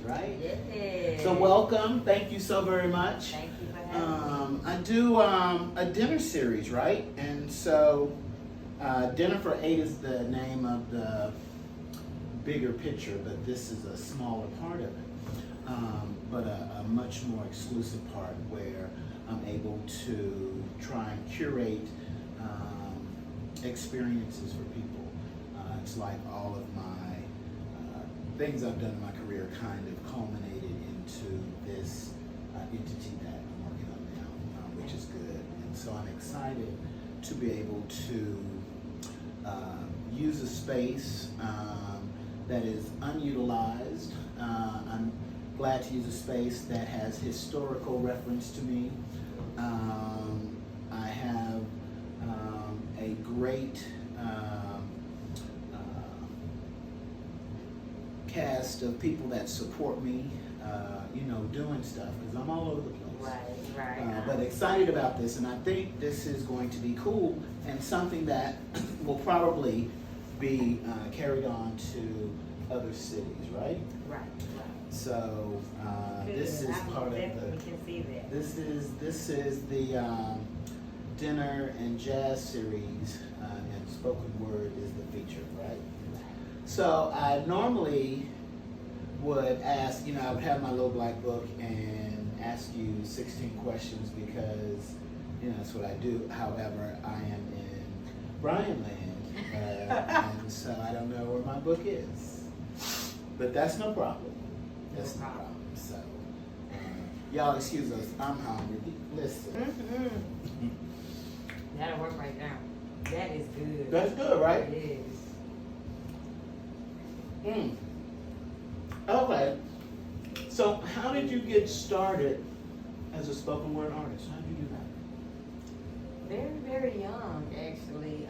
right? Yes. So welcome. Thank you so very much. Thank you for having me. I do a dinner series, right? And so Dinner for Eight is the name of the bigger picture, but this is a smaller part of it. But a much more exclusive part where I'm able to try and curate experiences for people. It's like all of my things I've done in my career kind of culminated into this entity that I'm working on now, which is good. And so I'm excited to be able to use a space that is unutilized. I'm glad to use a space that has historical reference to me. I have a great cast of people that support me, doing stuff, because I'm all over the place. Right. But excited about this, and I think this is going to be cool and something that will probably be carried on to other cities, right? Right. So Good. this is part of definitely the. can see that. This is the dinner and jazz series, and spoken word is the feature, right? So I normally would ask, I would have my little black book and ask you 16 questions because, that's what I do. However, I am in Brian land, and so I don't know where my book is. But that's no problem. That's no problem. So, y'all excuse us. I'm hungry. Listen. Mm-hmm. That'll work right now. That is good. That's good, right? It is. Okay. So, how did you get started as a spoken word artist? How did you do that? Very, very young, actually.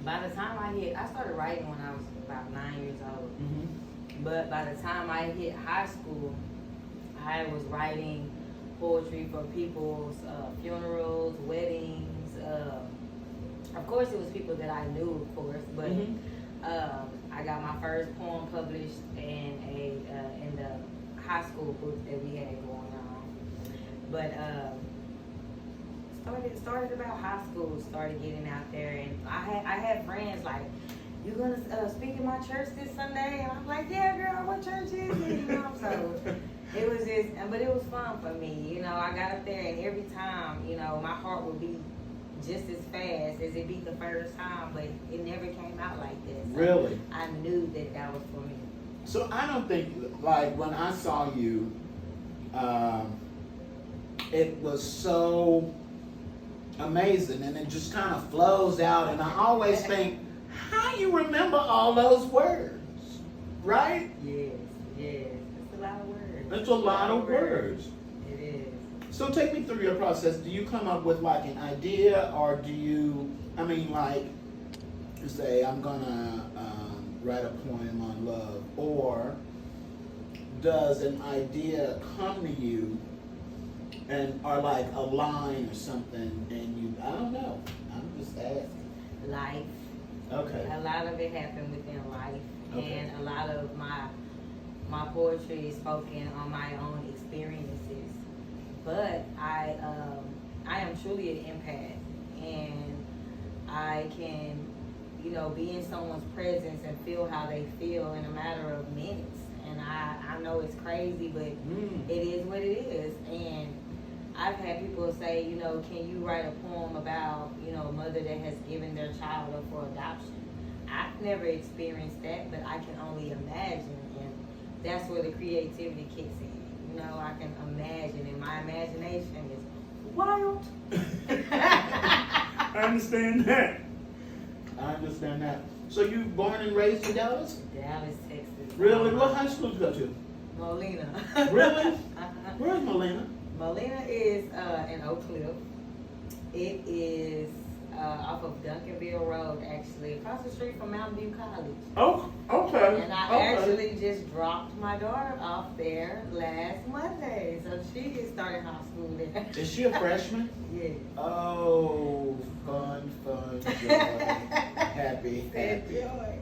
By the time I started writing when I was about 9 years old. Mm-hmm. But by the time I hit high school, I was writing poetry for people's funerals, weddings. Of course, it was people that I knew, of course, but I got my first poem published in the high school book that we had going on. But started about high school, started getting out there, and I had friends like, "You gonna speak in my church this Sunday?" And I'm like, "Yeah, girl, what church is it?" So it was but it was fun for me. I got up there, and every time, my heart would beat just as fast as it beat the first time, but it never came out like this. So Really? I knew that was for me. So I don't think, like, when I saw you, it was so amazing, and it just kind of flows out, and I always think, how you remember all those words, right? Yes. It's a lot of words. It's a lot of words. It is. So take me through your process. Do you come up with like an idea, or do you, say, I'm gonna write a poem on love, or does an idea come to you or like a line or something, and I don't know, I'm just asking. Life. Okay. A lot of it happened within life, Okay. and a lot of my poetry is spoken on my own experiences. But I am truly an empath, and I can, be in someone's presence and feel how they feel in a matter of minutes. And I know it's crazy, but it is what it is. And I've had people say, can you write a poem about, a mother that has given their child up for adoption? I've never experienced that, but I can only imagine, and that's where the creativity kicks in. I can imagine, and my imagination is wild. I understand that. So you born and raised in Dallas? Dallas, Texas. Really? What high school did you go to? Molina. Really? Where's Molina? Molina is in Oak Cliff. It is off of Duncanville Road, actually, across the street from Mountain View College. Oh, okay. And I actually just dropped my daughter off there last Monday, so she is starting high school there. Is she a freshman? Yeah. Oh, fun, joy, happy. Joy.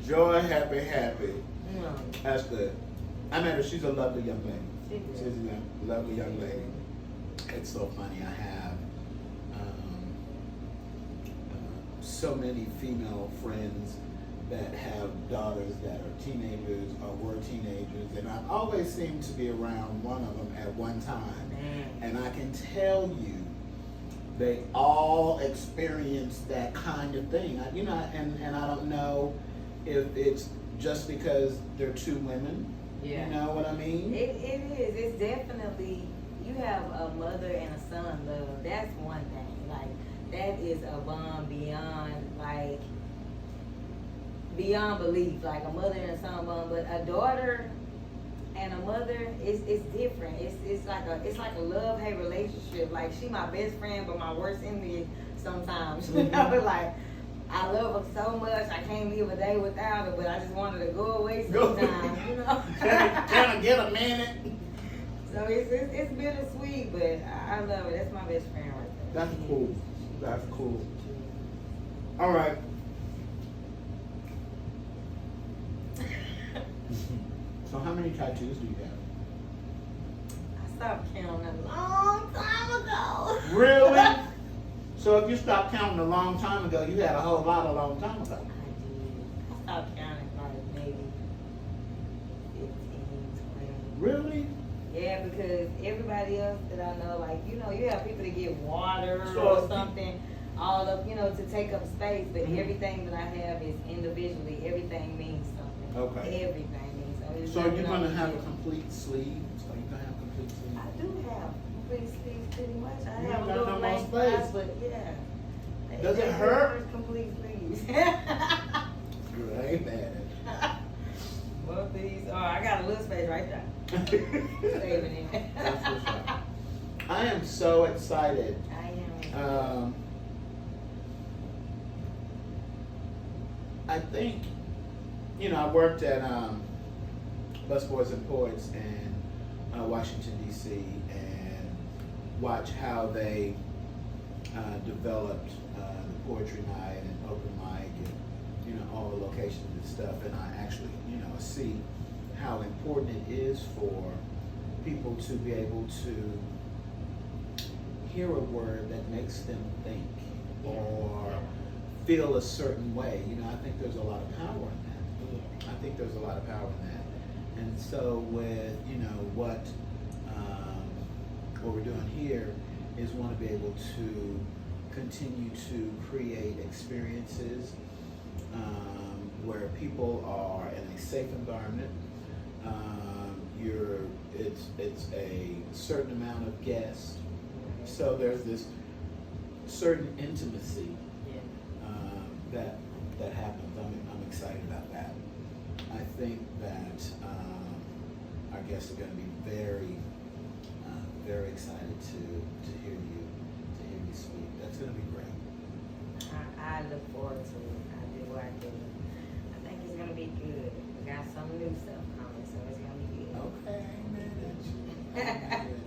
Joy, happy, happy. Mm. That's good. I met her. She's a lovely young lady. She She's is. a lovely young lady. It's so funny. I have so many female friends that have daughters that are teenagers or were teenagers, and I've always seemed to be around one of them at one time. Man. And I can tell you, they all experience that kind of thing. And I don't know if it's just because they're two women. Yeah. You know what I mean? It is. It's definitely, you have a mother and a son love. That's one thing. Like, that is a bond beyond belief. Like a mother and a son bond. But a daughter and a mother, it's different. It's like a love-hate relationship. Like, she my best friend, but my worst enemy sometimes. You know, like, I love her so much, I can't live a day without her, but I just want her to go away sometimes, you know? Can I get a minute? So it's bittersweet, but I love her. That's my best friend right there. That's cool. That's cool. All right. So how many tattoos do you have? I stopped counting a long time ago. Really? So if you stopped counting a long time ago, you had a whole lot a long time ago. I did. I stopped counting like maybe 15, 20. Really? Yeah, because everybody else that I know, like, you know, you have people that get water So- or something, all of, you know, to take up space, but Mhm. everything that I have is individually. Everything means something. Okay. Everything means something. So you're gonna have a complete sleeve? So you're gonna have complete sleeve? I do have complete sleeves pretty much. I You have a ain't got little no more length space. size, but yeah. Does it hurt? Complete sleeves. You ain't mad Well, these are, I got a little space right there. at you. Saving it. That's what's up. I am so excited. I am. I think, you know, I worked at Busboys and Poets in Washington, D.C., and watched how they developed the poetry night and open mic and, you know, all the locations and stuff. And I actually, you know, see how important it is for people to be able to hear a word that makes them think or feel a certain way. You know, I think there's a lot of power in that. I think there's a lot of power in that. And so with, you know, what we're doing here is want to be able to continue to create experiences where people are in a safe environment. It's a certain amount of guests. So there's this certain intimacy that happens. I'm excited about that. I think that our guests are going to be very, very excited to hear you speak. That's going to be great. I look forward to it. I do. I think it's gonna be good. We got some new stuff coming, so it's gonna be good. Okay, man.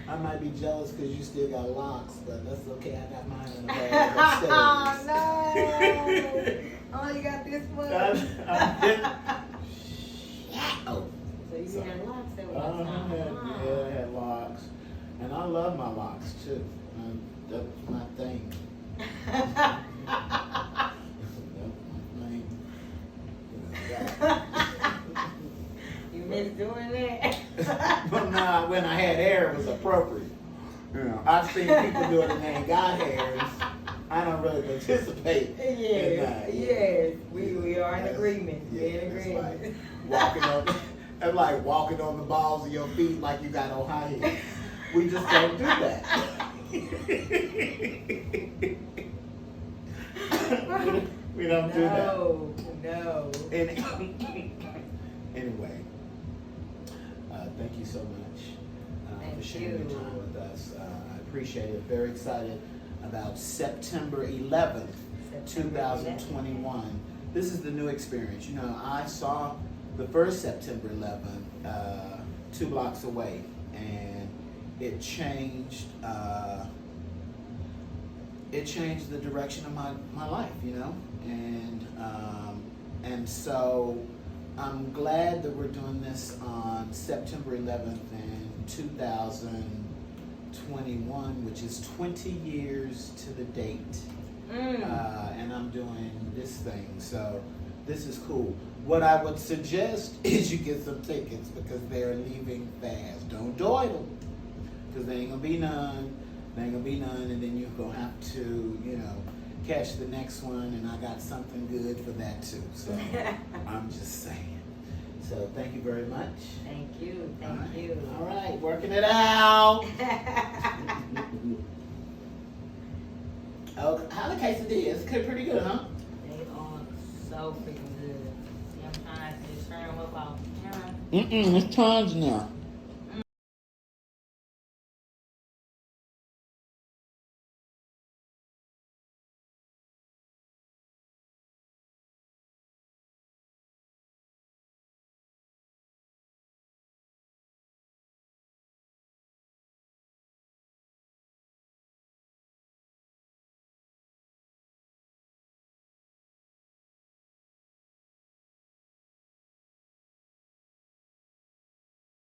I might be jealous because you still got locks, but that's okay. I got mine in the bag upstairs. Oh no! Oh, you got this one. Oh. So you had locks at one I time. had locks, and I love my locks too. That's my thing. That's my thing. You miss doing that? But now, when I had hair, it was appropriate. You know, I've seen people do it and they ain't got hair. I don't really participate in that. Yes, we are in agreement. Yeah, We're in it's agreement. like walking on, that's like walking on the balls of your feet like you got on high heels. We just don't do that. We don't do that. No. Anyway, thank you so much for Thank sharing your you. time with us. I appreciate it. Very excited about September 11th, September 2021. This is the new experience. You know, I saw the first September 11th 2 blocks away, and it changed the direction of my life, you know, and And so I'm glad that we're doing this on September 11th in 2021, which is 20 years to the date. And I'm doing this thing, so this is cool. What I would suggest is you get some tickets because they're leaving fast. Don't dawdle, because there ain't gonna be none. There ain't gonna be none, and then you're gonna have to, catch the next one. And I got something good for that too. So I'm just saying. So thank you very much. Thank you. Thank you. All right, working it out. Oh, how the quesadillas? Pretty good, huh? They are so freaking good. See, I'm trying to just turn them up off camera. It's tons now.